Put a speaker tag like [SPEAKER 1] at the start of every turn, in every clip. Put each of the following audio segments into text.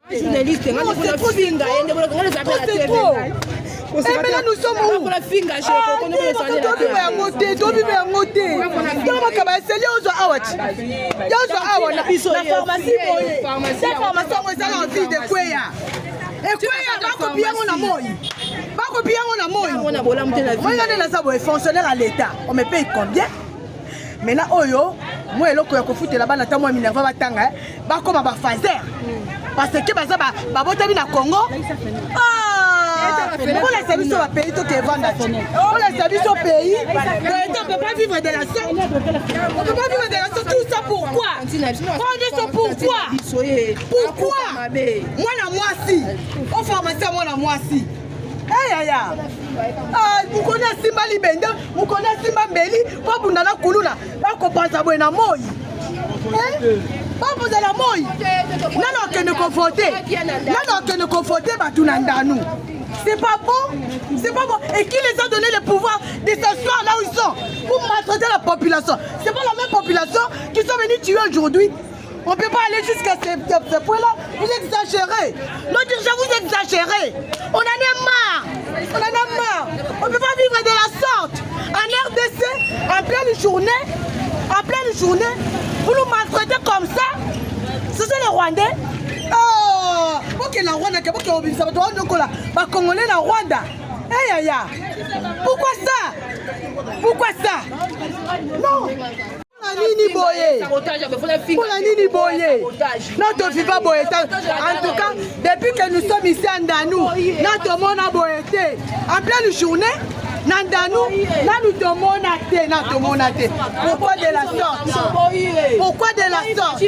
[SPEAKER 1] Journaliste,
[SPEAKER 2] non, c'est trop finga. C'est trop. Et maintenant nous sommes où? Fonctionnaire à l'État, on me paye combien? Maintenant, moi, je là-bas, comme un phaser. Parce que je suis Congo. Pour les services au pays, tout est vendu. Pour les services au pays, on ne peut pas vivre de la sorte. On ne peut pas vivre de la sorte. Tout ça pourquoi? Pourquoi? Moi, moi, si. On pharmacien, moi, si. Vous connaissez Simba Libende, vous connaissez Simba Mbeli, pas pour Nana Kuluna, pas qu'on pense à Buena Moy. Pas pour la Moy. Non, que nous conforter. Non, que nous conforter, nous. C'est pas bon. C'est pas bon. Et qui les a donné le pouvoir de s'asseoir là où ils sont pour maltraiter la population? C'est pas la même population qui sont venus tuer aujourd'hui. On ne peut pas aller jusqu'à ce point-là. Vous exagérez. Nos dirigeants, vous exagérez. On en a marre. On en a marre. On ne peut pas vivre de la sorte. En RDC, en pleine journée, vous nous maltraitez comme ça. Ce sont les Rwandais. Oh, ok, la Rwanda, ok, Congolais, la Rwanda. Pourquoi ça? Non. Nini boye. Notre viva boye. En tout cas, depuis que nous sommes ici en Danou, notre monde a boyé. En pleine journée, Nandanou, nous pourquoi de la sorte? Pourquoi de la sorte?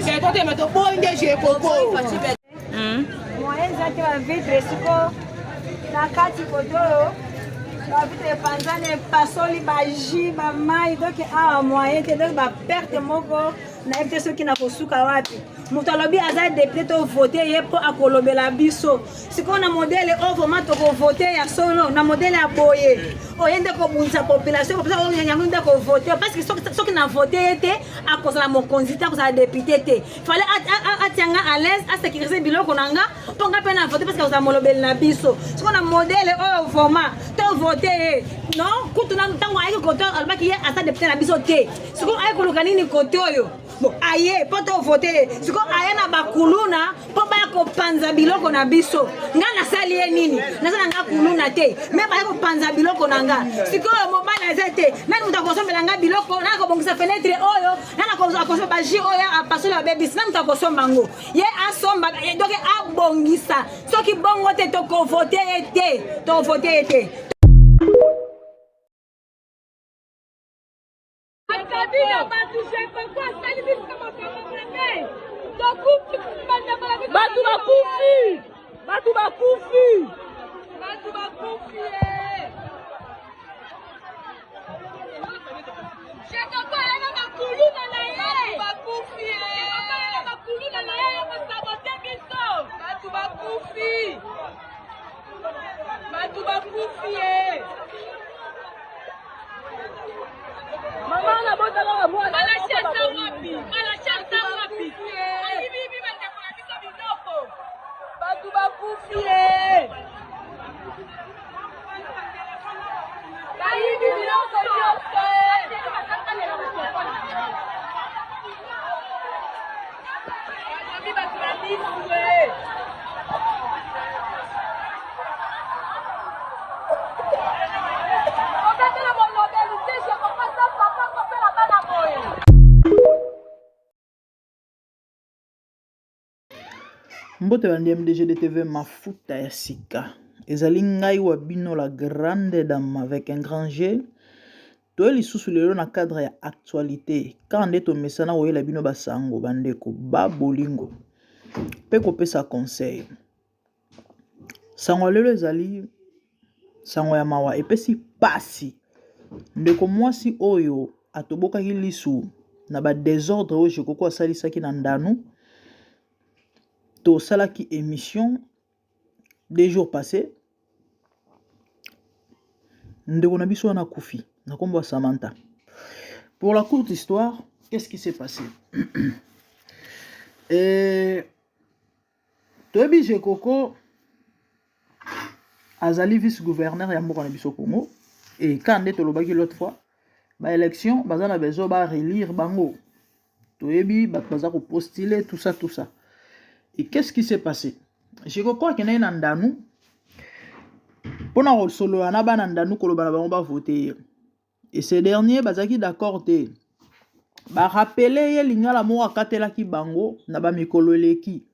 [SPEAKER 3] La panzane pasoli baji ba mai donc a moyen te donc ba perte moko na éviter ceux qui na kosuka wapi mutu alobi aza député to voter ye po akolobela biso siko na modèle o vraiment to voter ya solo na modèle ya boye oyende ko bunza population pour ça on yango nde ko voter parce que ceux qui na voter était à cause la mokonzi ta cause la député te fallait atianga à l'aise à sécuriser biloko nanga to nga pe na voter parce que za molobela na biso siko na modèle o vraiment to voter non kutu na tango ayi ko to albaki ye asa député na biso te siko ayi ko lokanini kote oyo bon aye poto voter siko aye na bakuluna po ba ko panza biloko na biso nga na sali ye nini na sala nga kuluna te me ba ko panza biloko na nga siko mobala zete nani mutakosomela nga biloko na ko bongisa fenêtre oyo na ko akosomba baji oyo a passer la bébé na mutakosomba ngo ye asomba donc abongisa soki bongo te to ko voter te
[SPEAKER 4] Maman na bota la moi.
[SPEAKER 5] Bala chata wapi. Ayi bibi bende kuna biso binoko.
[SPEAKER 4] Batu bakufie.
[SPEAKER 5] Ayi bibi binoko yote. Bibi batu bandiswe.
[SPEAKER 6] Mbote bandi MDG de TV mafuta ya sika. Ezali ngai wa bino la grande dame avec un grand G. Toeli susu lelo na cadre ya actualité. Kande to mesana woyela bino basango bandeko ba bolingo. Pe ko pesa conseil. Sango lelo ezali sango ya mawa epesi pasi. Ndeko mwasi oyo atoboka lisu na ba désordre oyo jekoko asalisaki na ndanu. To salaki émission des jours passés. Ndeko na biso na kufi na kombo Samantha. Pour la courte histoire, qu'est-ce qui s'est passé? toyebi Jekoko azali vice-gouverneur ya mboka na biso Congo et quand nde tolobaki l'autre fois ba élection baza na besoin ba relire bango toyebi baza ko postuler tout ça et qu'est-ce qui s'est passé Jekoko akende na ndanu pona ko solo na bana ndanu koloba na bango ba voter et ces derniers bazaki d'accord te ba rappeler ye lingala moko akatelaki bango na ba mikolo eleki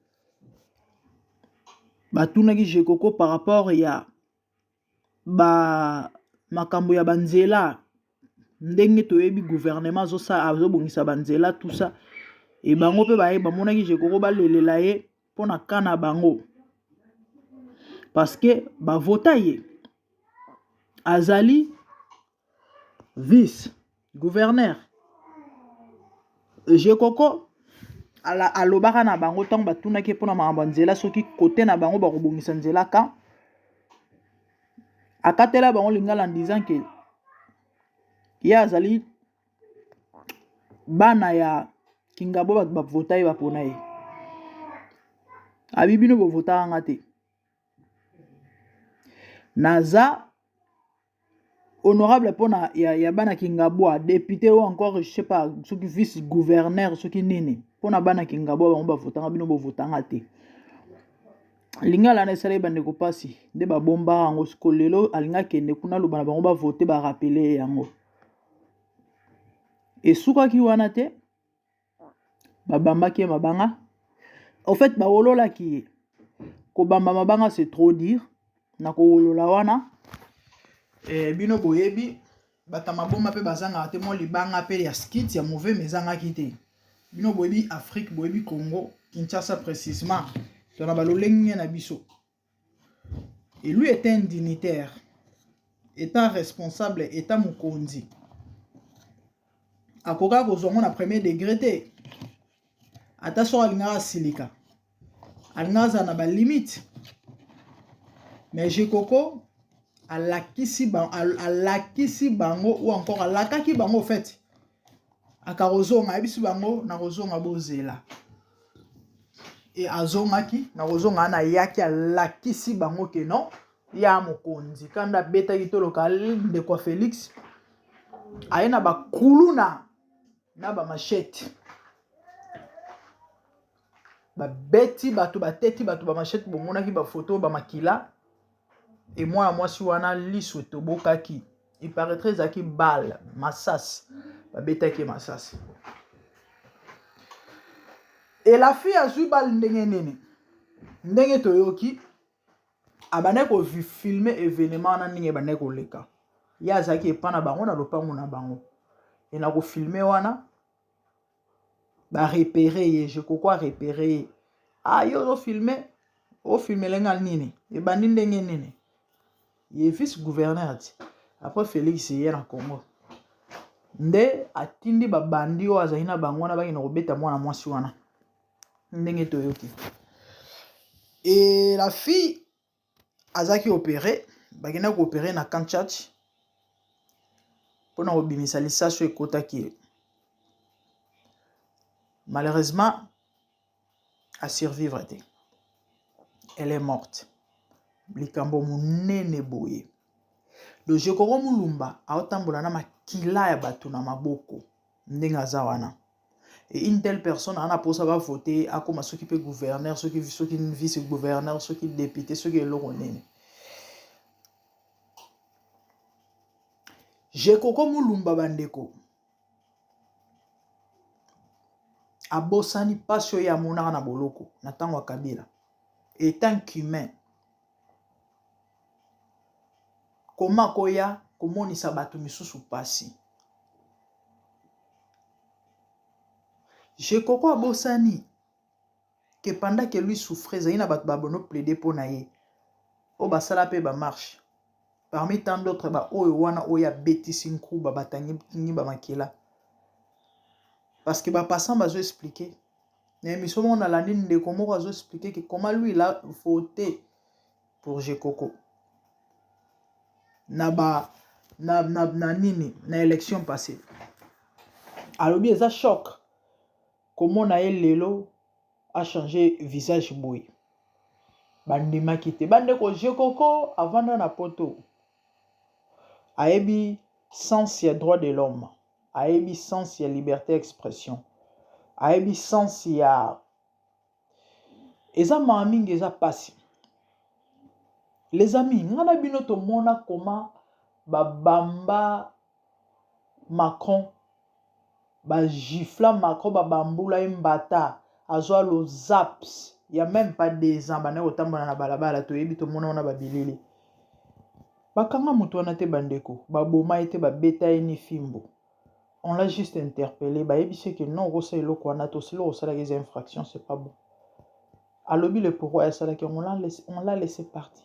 [SPEAKER 6] batunaki Jekoko par rapport ya ba makambo ya banzela ndenge toyebi gouvernement azobongisa banzela tout ça et bango pe baye bamonaki Jekoko balelela ye pona kana bango parce que bavota ye azali vice gouverneur Jekoko alobaka na bango ntango batunaki mpona makambo nzela soki kote na bango bakobongisa nzela ka akatela bango lingala en disant que ye azali bana ya kingabo bato bavota ye bapona ye abi bino bovotaka nga te naza honorable mpona ya bana kingabo député ou encore je sais pas soki vice gouverneur soki nini mpona bana kingabo bango bavotanga bino bovotanga te lingala na esala bandeko pasi nde babombaka yango siko lelo alinga kende kuna loba na bango bavote barapele yango esukaki wana te babambaki ye mabanga en fait bawololaki ye kobamba mabanga c'est trop dire na kowolola wana bino boyebi bata maboma mpe bazangaka te mo libanga mpe ya skit ya mauvais mais ezangaki te bino boyebi Afrique boyebi Congo Kinshasa précisément tona balolenge na biso et lui était un dignitaire étant responsable étant mokonzi akoka kozongo na premier degré te ata so alingaka silika alingaka za na balimite mais Jekoko alakisi bango ou encore alakaki bango au fait akarozonga ayebisi bango na kozonga bozela et azongaki na kozonga na yaki alakisi bango ke non ya mokonzi kanda betaki toloka ndeko Félix aye na bakuluna na ba machette babeti bato bateti bato ba machette bomonaki ba photo ba makila et moi si wana liso tobokaki il paraîtrait zaki balle masas babetaki masas et la fille azui balle ndenge toyoki abane ko filmer événement na ndenge bane ko leka ya zaki epana bango na lopango na bango et na ko filmer wana ba repérer ye Jekoko repérer yo zo filmer o filmer lenga nini e bandi ndenge nini ye vice gouverneur après Félix ye na Congo nde atindi babandi o azali na bango na bakina kobeta mwana mwasi wana ndenge toyoki et la fille azaki opéré bakina ko opérer na Kanchach pona obimisa lisaso ekotaki malheureusement à survivre. Elle est morte. Likambo munene boye. Le Jekoko Mulumba a otambola na makila ya batu na maboko. Ndenga zawana. Et une telle personne en a pour ça va voter à comme ceux qui peut gouverneur, ceux qui vice-gouverneur, ceux qui député, ceux qui est l'oronene. Jekoko Mulumba bandeko. Abosani pasio ya monaka na boloko na tango Kabila étant qu'humain koma koya komonisa bato misusu pasi Jekoko abosani que pendant que lui souffrait zaina bato babono plaider pour naye o basala pe ba marche parmi tant d'autres ba oyo wana oya betisi nkuba batangi ba makila. Parce que bah passant bazo expliquer. Mais nous sommes dans la ligne de comment bazo expliquer que comment lui il a voté pour Jekoko. Na nini na élection passée. Alors bien ça choc. Comment na lelo a changé visage boy. bandimaki te bandeko jekoko avanda na poto ayebi sens ya droit de l'homme ayebi sens ya liberté d'expression ayebi sens ya eza maa mingi eza pasi les amis ngana bino tomona koma babamba Macron bajifla Macron babambula imbata azwa lo zaps ya même pas 2 ans bana kotambola na balabala toyebi tomona ona babilili bakanga mutu wana te bandeko baboma ete babeta ye ni fimbo on l'a juste interpellé bayebisi ke non okosala eloko wana tosila osalaki eza infraction c'est pas bon alobi le pourquoi asalaki on l'a laissé partir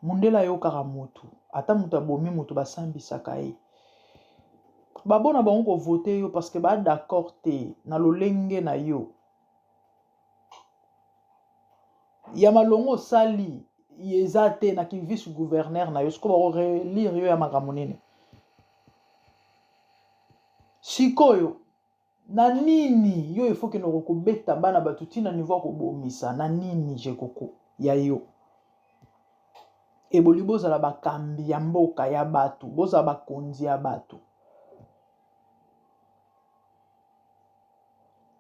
[SPEAKER 6] mundela ayokaka mutu ata mutu abomi mutu basambisaka ye babona bango kovote yo parce que ba d'accord te na lolenge na yo ya malongo osali yeza te na ki vice gouverneur na yo siko bakorelire yo ya makambo nini sikoyo na nini yo ifo kende kokobeta bana bato ntina niveau ya kobomisa na nini jekoko ya yo eboli bozala bakambi ya mboka ya bato bozala bakonzi ya bato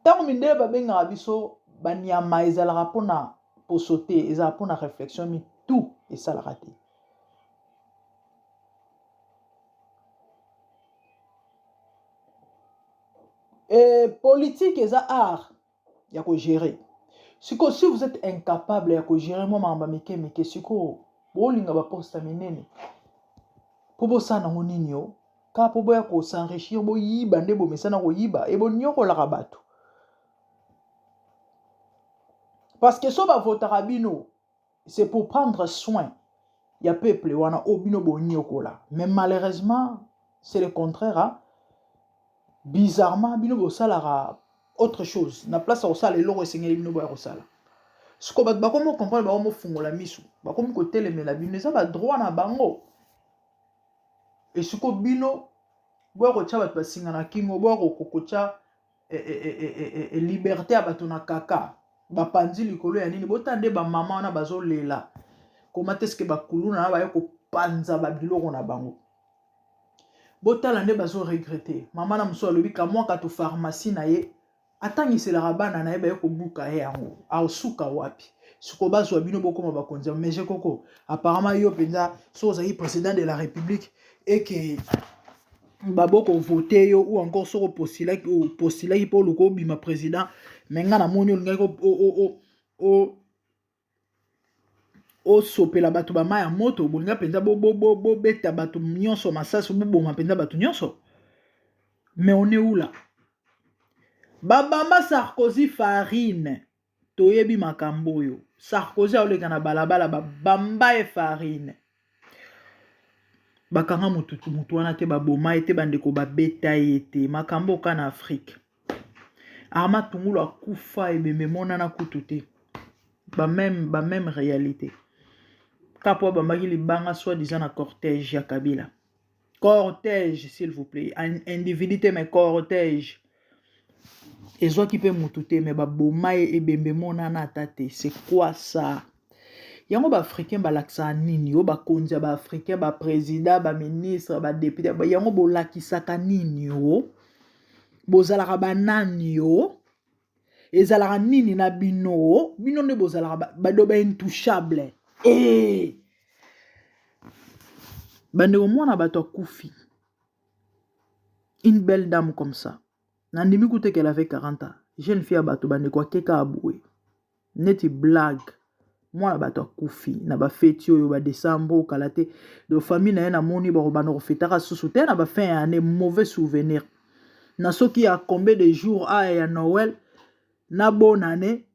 [SPEAKER 6] ntango mindele babengaka biso banyama ezalaka mpona poso te ezalaka mpona réflexion mi tout esalaka te politique eza art ya kogérer siko si vous êtes incapable ya kogérer mwa makambo mike mike siko bolinga baposta minene mpo bosala nango nini yo kaka mpo boya kosenrichir boyiba nde bomesana koyiba ebonyokolaka bato parce que so bavotaka bino c'est pour prendre soin ya peuple wana o bino bonyokola mais malheureusement c'est le contraire hein? Bizarrement bino bosalaka autre chose na place ya kosala eloko esengeli bino boya kosala siko bato bakomi comprendre bakomi ofungola miso bakomi kotelemela bino eza badroit na bango esiko bino boya kotya bato basinga na kingo boya kokotya liberté ya bato na kaka bapanzi likolo ya nini botande bamama wana bazolela koma te sike bakuluna na baye kopanza babiloko na bango botala nde bazoregrete mama na mosu alobi kamwaka to pharmacie na ye atangiselaka bana na ye baye kobuka ye yango aosuka wapi siko bazwa bino bokoma bakonzi mais koko apparemment yo mpenza so ozalaki président de la république eke baboko vote yo ou encore soko postulaki mpo oluka obima président mais nga na moni olingaki osopela bato bama ya moto bolinga mpenza bobeta bato nyonso masasi boboma mpenza bato nyonso mais on est où là babamba Sarkozy farine toyebi makambo oyo Sarkozy aoleka na balabala babamba e farine bakanga mutu wana te baboma ete bandeko babeta ye te makambo ka na Afrique Arma Tungulu akufa ebembe monana kutu te ba même réalité kapo bambaki libanga soi-disant na cortège ya Kabila cortège s'il vous plaît individualité mais cortège ezwaki mpe mutu te mais baboma ye ebembe monana tate c'est quoi ça yango baafricain balakisaka nini yo bakonzi ya baafricain baprésident baministre badepute yango bolakisaka nini yo bozalaka banani yo ezalaka nini na bino nde bozalaka bado intouchable bandeko mwana bato akufi une belle dame comme ça nandimi kute qu'elle avait 40 ans jeune fille ya bato bandeko akeka aboué neti blague mwana bato akufi na bafeti oyo badesambre okala te de famille na ye namoni bakobanda kofetaka susu te na bafin ya année mauvais souvenir na soki ya combien de jours ya Noël na bonne année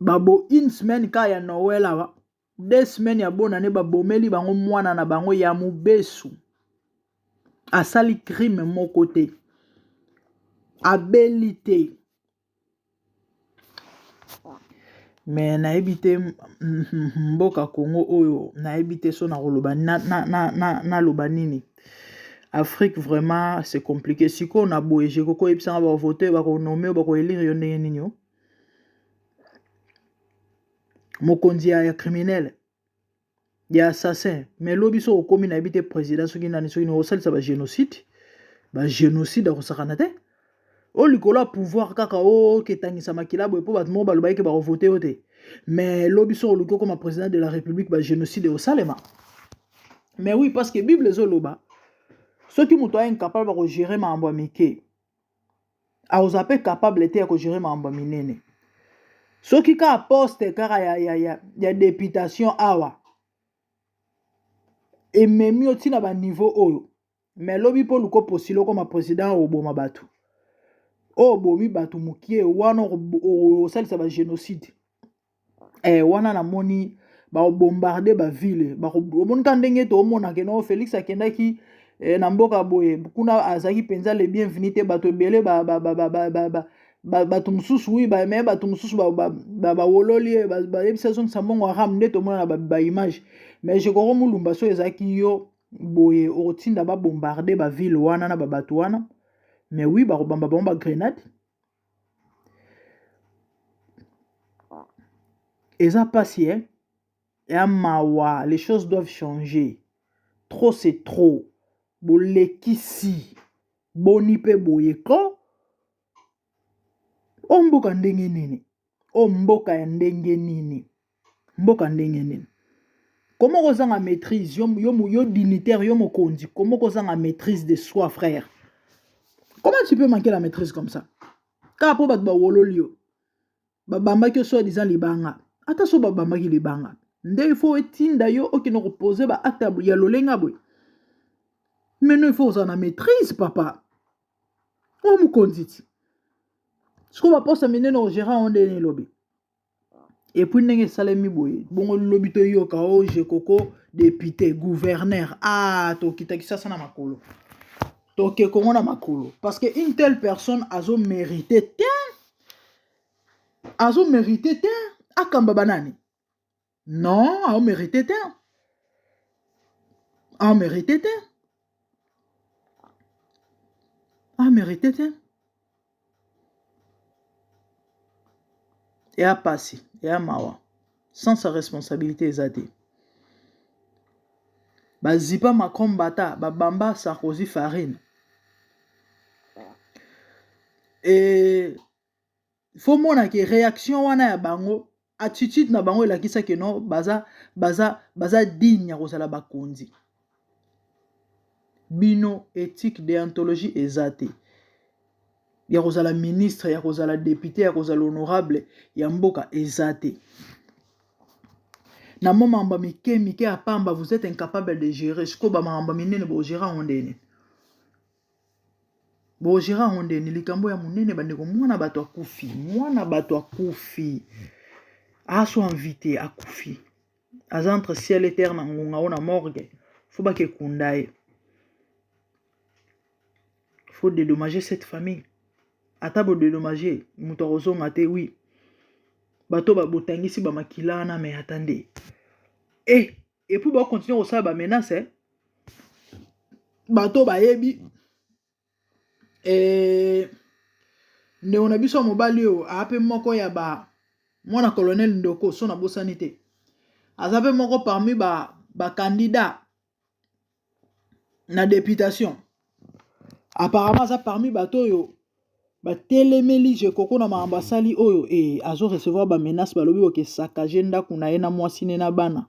[SPEAKER 6] babo une semaine ka ya Noël awa 2 semaines ya bonne année babomeli bango mwana na bango ya mubesu asali crime moko te abeli te mais nayebi te mboka Congo oyo nayebi te so na koloba na loba nini Afrique vraiment c'est compliqué siko na boyeje koko ebisanga ba voter ba ko nommer ba ko élire yo ndenge nini yo mokonzi ya criminel ya assassin mais lobi so okomi na habité président soki nani soki no osalisa ba génocide akosakana te o likolo ya pouvoir kaka o ketangisa makila boye po bato moko balobaki ke bakovote yo te mais lobi so oluki okoma président de la république ba génocide osalema mais oui parce que bible ezoloba soki moto a incapable bakogérer makambo ya mike akoza pe capable te ya kogérer makambo ya minene soki kaka poste kaka ya députation awa ememi otina baniveau oyo mais lobi mpo luko posile okoma président oboma bato obomi bato mokie wana osalisa bagénocide wana namoni babombarde baville omonika ndenge toomonake no félix akendaki na mboka boye kuna azalaki mpenza le bienvenu te bato ebele bato mosusu wi me bato mosusu bawololi bayebisa azongisa mbongo aram nde tomona na baimage mais jekoko molumba so ezalaki yo boye otinda babombarde baville wana na babato wana mais oui bakobamba bango bagrenade eza pasi ya mawa les choses doivent changer trop c'est trop bolekisi boni mpe boye ko o mboka ndenge nini o mboka ya ndenge nini mboka ndenge nini comment kozanga maîtrise yo dignitaire yo mokonzi comment kozanga maîtrise de soi frère comment tu peux manquer la maîtrise comme ça kaka po bato bawololi yo babambaki yo soi-disant libanga ata so babambaki libanga nde il faut etinda yo okende kopose baacte ya lolenga boye mais non il faut ozala na maîtrise papa o mokonzi ti siko baposa minene ogéra o ndenge elobi epuis ndenge esalemi boye bongo lobi toyoka o jekoko député gouverneur tokitaki sasa na makolo toke kongo na makolo parce que une telle personne azo mérité te akamba banani non ao mérité te eya pasi eya mawa sans sa responsabilité eza te bazipa Macron bata babamba Sarkozy farine fo mona ke réaction wana ya bango attitude na bango elakisaki no baza digne ya kozala bakonzi bino éthique déontologie eza te ya kozala ministre ya kozala député ya kozala honorable ya mboka eza te na momamba mike ya pamba vous êtes incapable de gérer siko bamamba minene bogéra ondene likambo ya monene bandeko mwana bato akufi aso invité akufi aza entre ciel et terre na ngonga ona morgue faut bake kundaye faut dédommager cette famille ata bo dédommager muto kozonga te oui bato botangisi bamakilana mais attendez et puis ba continuer kosala ba menace bato bayebi ndeko na biso mobali oyo ape moko ya mwana colonel Ndoko so na bosani te aza pe moko parmi candidat na députation apparemment aza parmi bato oyo batelemeli jekoko na makambo asali oyo azo recevoir bamenace balobi oke saccage ndako na ye na mwasi ne na bana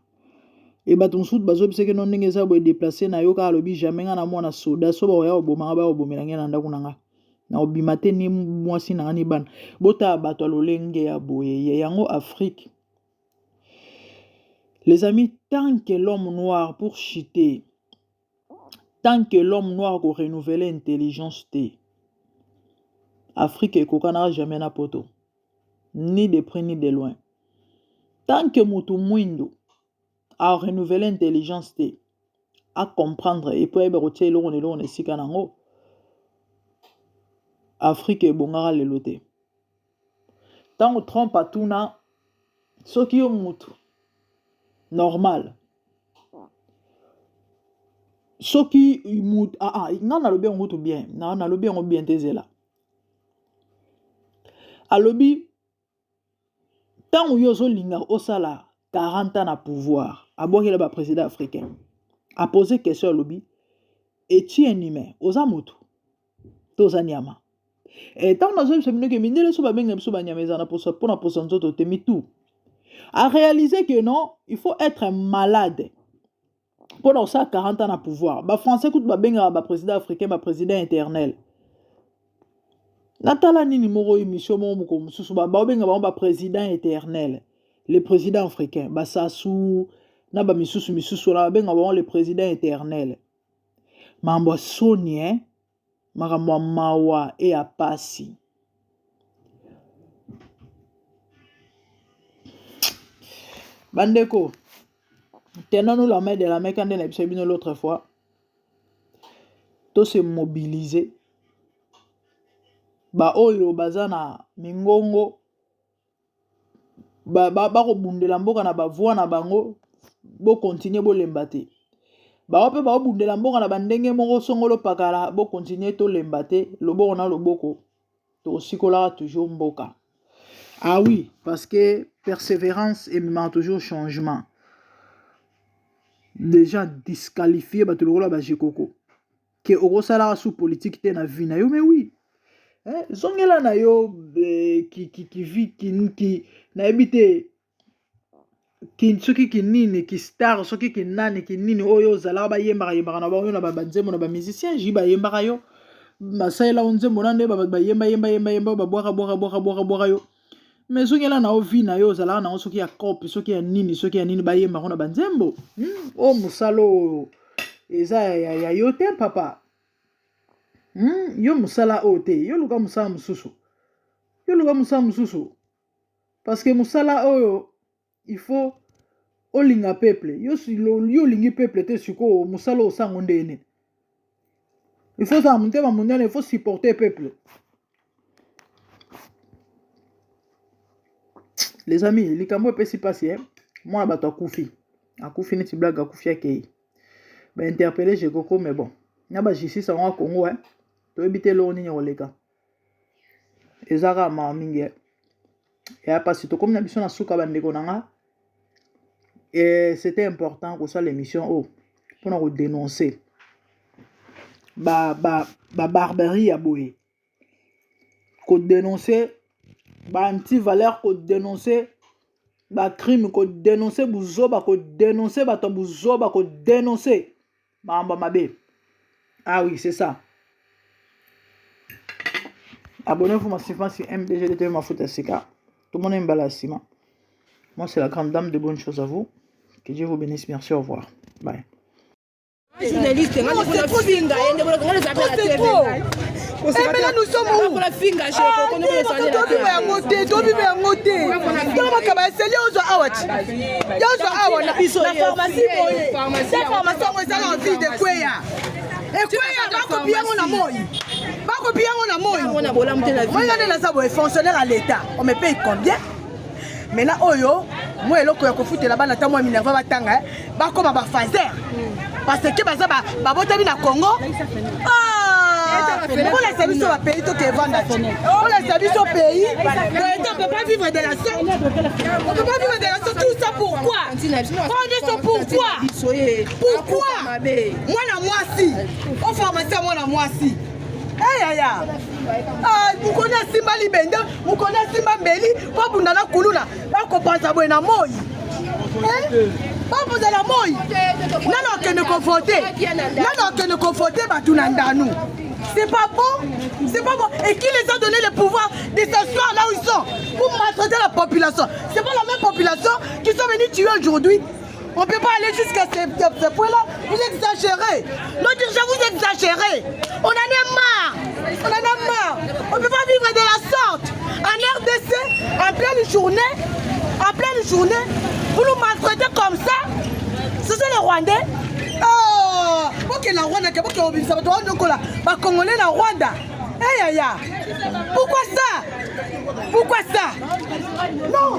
[SPEAKER 6] bato mosusu bazobiseke no ndenge eza boye déplace na yo kaka alobi jamais nga na mwana soda so baoya obomanga baobomela nge na ndako na nga na obima te ni mwasi na nga ni bana bota bato alolenge ya boye yango Afrique les amis tant que l'homme noir pour chuter tant que l'homme noir ko renouveler intelligence te Afrique ekokanaka jamais na poto ni de près ni de loin tant que mutu mwindo a renouveler intelligence te a comprendre et puis ebe kotia eloko na eloko na esika nango Afrique ebongaka lelo te ntango Trump atuna soki yo mutu normal soki mutu nga nalobi yango to bien nalobi yango bien te zela alobi tant où yozo linga osala 40 ans à pouvoir aboki le président africain a posé question lobby et tu animé oza moto toza nyama et tant nazo semino que mindele so ba benga so ba nyameza na poso pour na poso nzoto temi tout a réalisé que non il faut être malade pour ça 40 ans à pouvoir ba français tout ba benga ba président africain ba président éternel natala nini moko émission moko mususu ba benga ba président éternel le président africain ba sasu na ba misusu na benga ba le président éternel mambo soni makambo mawa et apasi bandeko tenons-nous la main de la main quand on a observé l'autre fois tout se mobiliser ba oyo bazana mingongo ba ko bundela mboka na ba voix na bango bo continuer bo lembate ba ope ba bundela mboka na bandenge moko songolo pakala bo continuer to lembate loboko na loboko to sikola toujours mboka. Ah oui, parce que persévérance et même toujours changement. Déjà disqualifié ba to lokola ba jekoko que oko sala sous politique te na vie na yo mais oui. Zongela na yo qui vit qui na habité qui soki ki nini ki star soki ki nani ki nini oyo zala ba yemba na ba oyo na ba banzemo na ba musicien ji ba yemba yo masayela onzemo na nde ba yemba ba boka yo mais zongela na ovi na yo zala na soki ya cop soki ya nini ba yemba na banzembo o musalo eza ya yo te papa. Yo musala ote yo luka musala mususu parce que musala oyo il faut olinga peuple yo lingi peuple te suko musala osango ndene il faut ça monter mondial il faut supporter peuple. Les amis likambo pesi pasi moi bato akufi neti blague akufi akei ba interpeller je koko mais bon na ba justice en Congo to ebite lo nini oleka ezaka ma mingi et pas si to comme na biso na suka bandeko nanga et c'était important que ça l'émission pour nous dénoncer ba barbarie ya boye ko dénoncer ba anti valeur ko dénoncer ba crime ko dénoncer buzoba ko dénoncer ba to buzoba ko dénoncer mamba mabe. Ah oui, c'est ça. Abonnez-vous massivement sur MDG de TV Mafuta Sika. Tout le monde aime Balasima. Moi, c'est la grande dame de bonnes choses à vous. Que Dieu vous bénisse. Merci, au revoir. Bye.
[SPEAKER 2] Journaliste, non, c'est trop vite. Et maintenant nous sommes où? Fonctionnaire à l'État, on me paye combien? Mais là, moi, je là-bas, moi, comme un phaser. Parce que baza ba botami na Congo. On laisse service au pays tout est vendre. On laisse service au pays. On peut pas vivre de la sorte. On peut pas vivre de la sorte. Tout ça pourquoi? Pourquoi? Moi la moisi. On pharmacien moi la moisi. Vous connaissez Simba Libende, vous connaissez Simba Mbeli, pas bundana kuluna. Ba ko panza bo na moi. Pas vous allez la moi. Non, que nous confronter. Non, que nous confronter, nous. C'est pas bon. C'est pas bon. Et qui les a donné le pouvoir de s'asseoir là où ils sont pour maltraiter la population? C'est pas la même population qui sont venus tuer aujourd'hui. On ne peut pas aller jusqu'à ce point-là. Vous exagérez. Nos dirigeants, vous exagérez. On en est marre. On ne peut pas vivre de la sorte. En RDC, en pleine journée, vous nous maltraitez comme ça. C'est ça les Rwandais. Ok, la Rwanda, les Congolais, la Rwanda. Pourquoi ça? Non.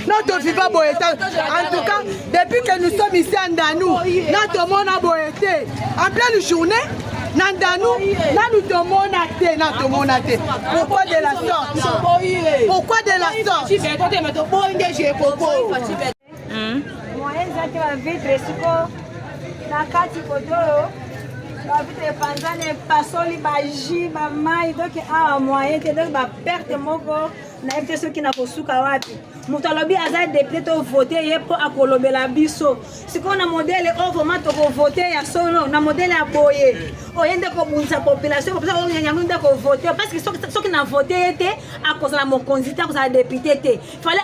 [SPEAKER 2] Notre FIFA boyeta. En tout cas, depuis que nous sommes ici en Danou, notre monde a boyété. En pleine journée, Nandanu, nanu tomona te, na tomona te. Pourquoi de la sorte? Pourquoi de la sorte?
[SPEAKER 3] Moyen zake wa vitre siko na kati kodoro. Ba vitre panzane pasoli baji ba mai donc a moyen te donc ba perte moko na FT ceux qui na kosuka wapi. Mutu alobi aza député to voter ye po akolobela biso. Siko na modèle o vraiment to voter ya solo na modèle ya boye. Oyende ko bunza population pour ça on yanga ko voter parce que ceux qui na voter était à cause la mokonzi ta cause la député te. Fallait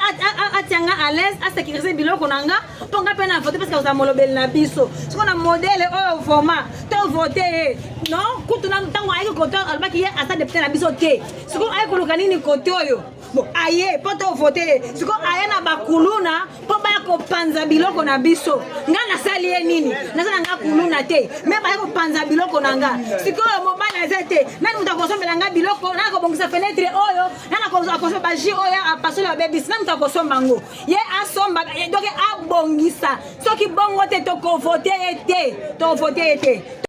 [SPEAKER 3] atianga à l'aise à sécuriser biloko nanga to nga pe na voter parce que za molobela na biso. Siko na modèle o vraiment to voter non kutuna ntango ayi ko to albaki ye asa député na biso te. Siko ayi ko lokanini kote oyo. Bon, aye, poto voter. Siko aye na bakuluna, po ba ko panza biloko na biso. Nga na sali ye nini? Na sala nga kuluna te. Me ba ko panza biloko na nga. Siko mobala zete. Nani mutakosomela nga biloko, na ko bongisa fenêtre oyo, na ko akosomba baji oyo a passer la baby, na mutakosomba ngo. Ye asomba, donc a bongisa. Soki bongo te to ko voter te. To voter te.